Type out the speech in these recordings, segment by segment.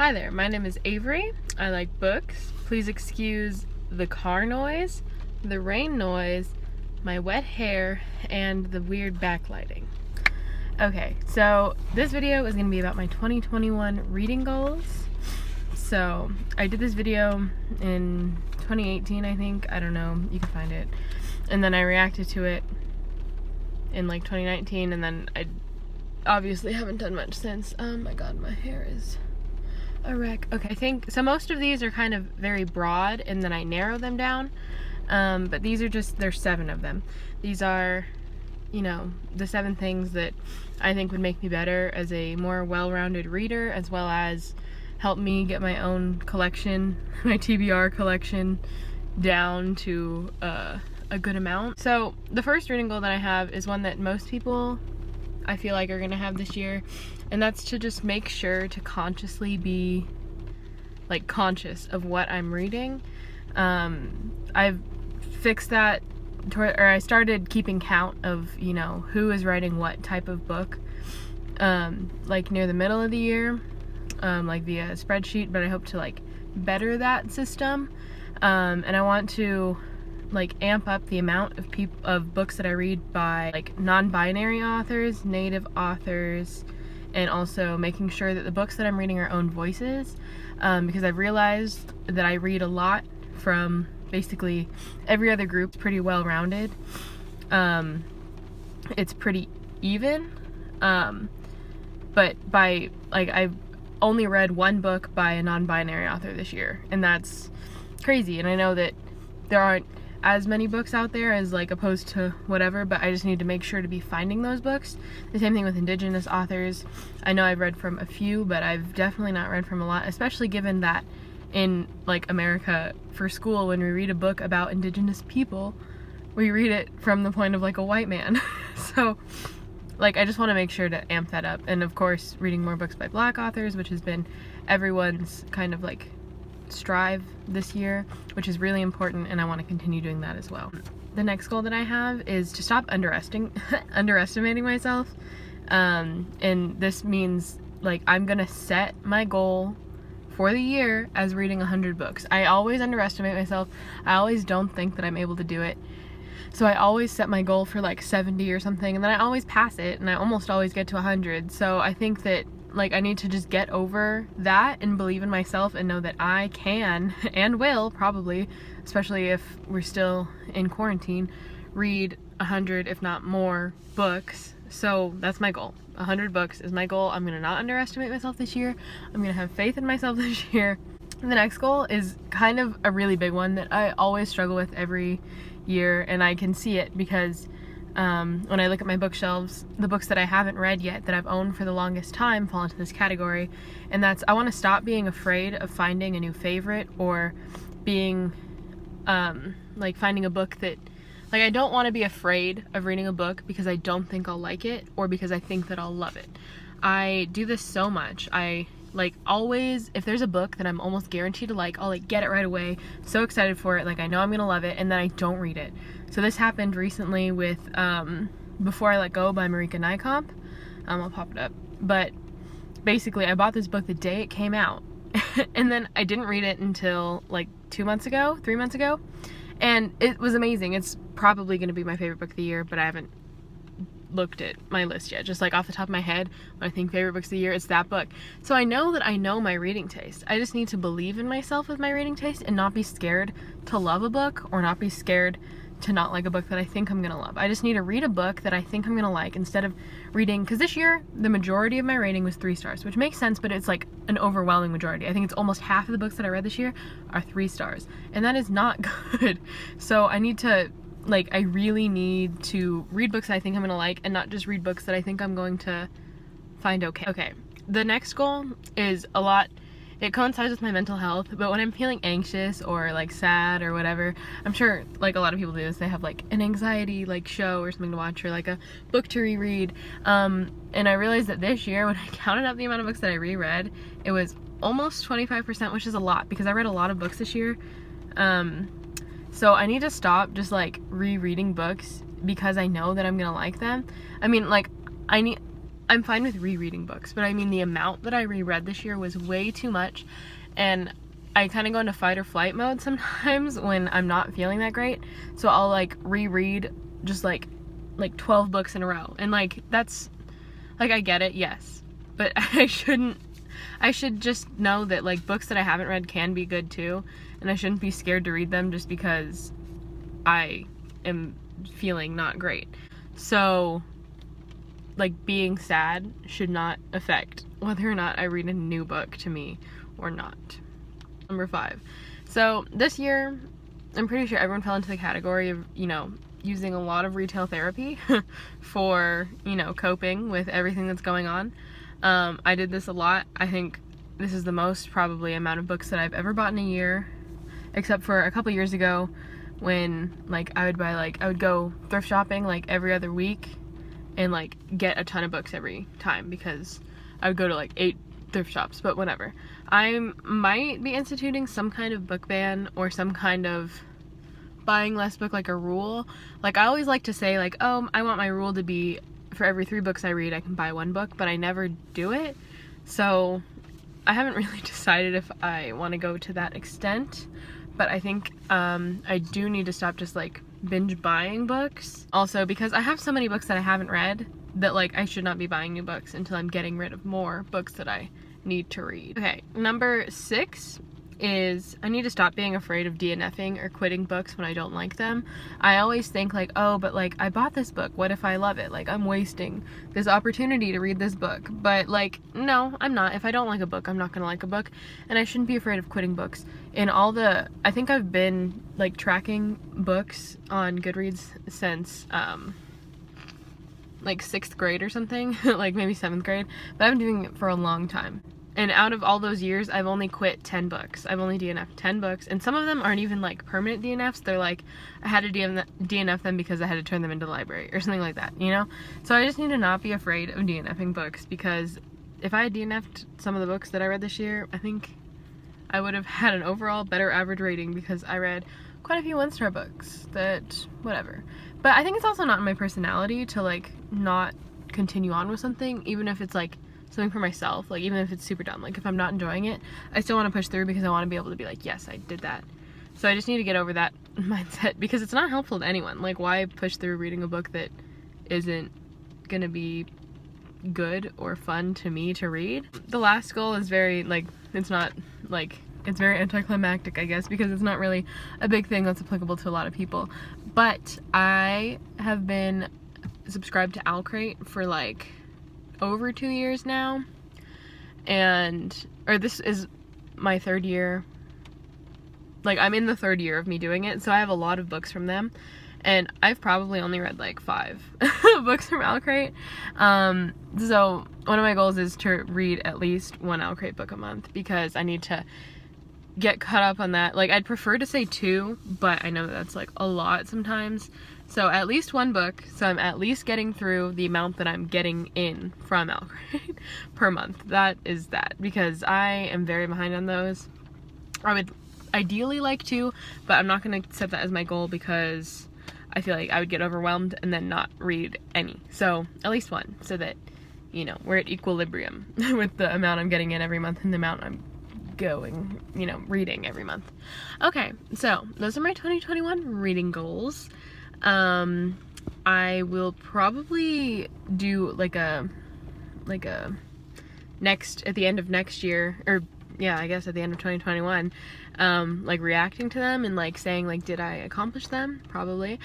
Hi there, my name is Avery. I like books. Please excuse the car noise, the rain noise, my wet hair, and the weird backlighting. Okay, so this video is going to be about my 2021 reading goals. So I did this video in 2018, I think. I don't know, you can find it. And then I reacted to it in like 2019, and then I obviously haven't done much since. Oh my god, my hair is a wreck. Okay, I think so. Most of these are kind of very broad, and then I narrow them down. But these are there's 7 of them. These are, you know, the 7 things that I think would make me better as a more well-rounded reader, as well as help me get my own collection, my TBR collection, down to a good amount. So the first reading goal that I have is one that most people, I feel like, are gonna have this year, and that's to just make sure to consciously be like conscious of what I'm reading. I've fixed that, or I started keeping count of, you know, who is writing what type of book, like near the middle of the year, like via a spreadsheet, but I hope to like better that system, and I want to like amp up the amount of books that I read by like non-binary authors, native authors, and also making sure that the books that I'm reading are own voices, because I've realized that I read a lot from basically every other group. Pretty well-rounded. It's pretty even, but by like I've only read 1 book by a non-binary author this year, and that's crazy. And I know that there aren't as many books out there as like opposed to whatever, but I just need to make sure to be finding those books. The same thing with indigenous authors. I know I've read from a few, but I've definitely not read from a lot, especially given that in like America for school, when we read a book about indigenous people, we read it from the point of like a white man. So like I just want to make sure to amp that up, and of course reading more books by Black authors, which has been everyone's kind of like strive this year, which is really important, and I want to continue doing that as well. The next goal that I have is to stop underestimating myself, and this means like I'm gonna set my goal for the year as reading 100 books. I always underestimate myself. I always don't think that I'm able to do it, so I always set my goal for like 70 or something, and then I always pass it, and I almost always get to 100. So I think that like I need to just get over that and believe in myself and know that I can and will probably, especially if we're still in quarantine, read 100 if not more books. So that's my goal. 100 books is my goal. I'm gonna not underestimate myself this year. I'm gonna have faith in myself this year. And the next goal is kind of a really big one that I always struggle with every year, and I can see it because when I look at my bookshelves, the books that I haven't read yet that I've owned for the longest time fall into this category, and that's I want to stop being afraid of finding a new favorite, or being like finding a book that like I don't want to be afraid of reading a book because I don't think I'll like it, or because I think that I'll love it. I do this so much. I like always, if there's a book that I'm almost guaranteed to like, I'll like get it right away, so excited for it, like I know I'm gonna love it, and then I don't read it. So this happened recently with Before I Let Go by Marika Nykamp. I'll pop it up. But basically I bought this book the day it came out and then I didn't read it until like 3 months ago, and it was amazing. It's probably gonna be my favorite book of the year, but I haven't looked at my list yet. Just like off the top of my head, when I think favorite books of the year, it's that book. So I know that I know my reading taste. I just need to believe in myself with my reading taste and not be scared to love a book, or not be scared to not like a book that I think I'm gonna love. I just need to read a book that I think I'm gonna like, instead of reading, because this year the majority of my rating was 3 stars, which makes sense, but it's like an overwhelming majority. I think it's almost half of the books that I read this year are 3 stars, and that is not good. So I need to I really need to read books that I think I'm gonna like, and not just read books that I think I'm going to find okay. Okay, the next goal is a lot, it coincides with my mental health, but when I'm feeling anxious or like sad or whatever, I'm sure like a lot of people do this, they have like an anxiety like show or something to watch, or like a book to reread, and I realized that this year when I counted up the amount of books that I reread, it was almost 25%, which is a lot because I read a lot of books this year. So I need to stop just like rereading books because I know that I'm gonna like them. I mean, like I'm fine with rereading books, but I mean the amount that I reread this year was way too much, and I kind of go into fight or flight mode sometimes when I'm not feeling that great. So I'll like reread just like 12 books in a row, and like that's like, I get it, yes, but I should just know that like books that I haven't read can be good too, and I shouldn't be scared to read them just because I am feeling not great. So like being sad should not affect whether or not I read a new book to me or not. Number 5. So this year, I'm pretty sure everyone fell into the category of, you know, using a lot of retail therapy for, you know, coping with everything that's going on. I did this a lot. I think this is the most probably amount of books that I've ever bought in a year, except for a couple years ago when like I would go thrift shopping like every other week and like get a ton of books every time because I would go to like 8 thrift shops, but whatever. I might be instituting some kind of book ban or some kind of buying less book, like a rule. Like I always like to say like, oh, I want my rule to be for every 3 books I read I can buy 1 book, but I never do it. So I haven't really decided if I want to go to that extent, but I think I do need to stop just like binge buying books. Also because I have so many books that I haven't read that like I should not be buying new books until I'm getting rid of more books that I need to read. Okay, number 6 is I need to stop being afraid of DNFing or quitting books when I don't like them. I always think like, oh, but like I bought this book, what if I love it? Like I'm wasting this opportunity to read this book. But like, no, I'm not. If I don't like a book, I'm not gonna like a book, and I shouldn't be afraid of quitting books. I think I've been like tracking books on Goodreads since like 6th grade or something, like maybe 7th grade, but I've been doing it for a long time. And out of all those years, I've only quit 10 books. I've only DNF'd 10 books, and some of them aren't even like permanent DNFs. They're like, I had to DNF them because I had to turn them into the library or something like that, you know? So I just need to not be afraid of DNFing books, because if I had DNF'd some of the books that I read this year, I think I would have had an overall better average rating because I read quite a few 1-star books that, whatever. But I think it's also not in my personality to like not continue on with something, even if it's like something for myself, like even if it's super dumb. Like if I'm not enjoying it, I still want to push through because I want to be able to be like, yes, I did that. So I just need to get over that mindset, because it's not helpful to anyone. Like, why push through reading a book that isn't gonna be good or fun to me to read? The last goal is very like, it's very anticlimactic, I guess, because it's not really a big thing that's applicable to a lot of people. But I have been subscribed to OwlCrate for like over 2 years now, or this is my 3rd year. Like, I'm in the 3rd year of me doing it, so I have a lot of books from them, and I've probably only read like 5 books from OwlCrate. So one of my goals is to read at least 1 OwlCrate book a month, because I need to get caught up on that. Like, I'd prefer to say 2, but I know that's like a lot sometimes. So at least 1 book, so I'm at least getting through the amount that I'm getting in from OwlCrate per month. That is that, because I am very behind on those. I would ideally like to, but I'm not going to set that as my goal because I feel like I would get overwhelmed and then not read any. So at least 1, so that, you know, we're at equilibrium with the amount I'm getting in every month and the amount I'm reading every month. Okay, so those are my 2021 reading goals. I will probably do like a next, at the end of next year, or yeah, I guess at the end of 2021, like reacting to them and like saying like, did I accomplish them? Probably.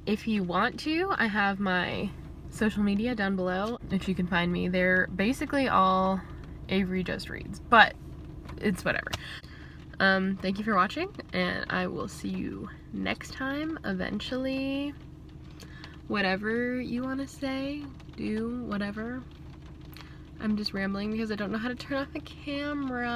If you want to, I have my social media down below, if you can find me. They're basically all Avery Just Reads, but it's whatever. Thank you for watching, and I will see you next time, eventually. Whatever you want to say, do whatever. I'm just rambling because I don't know how to turn off the camera.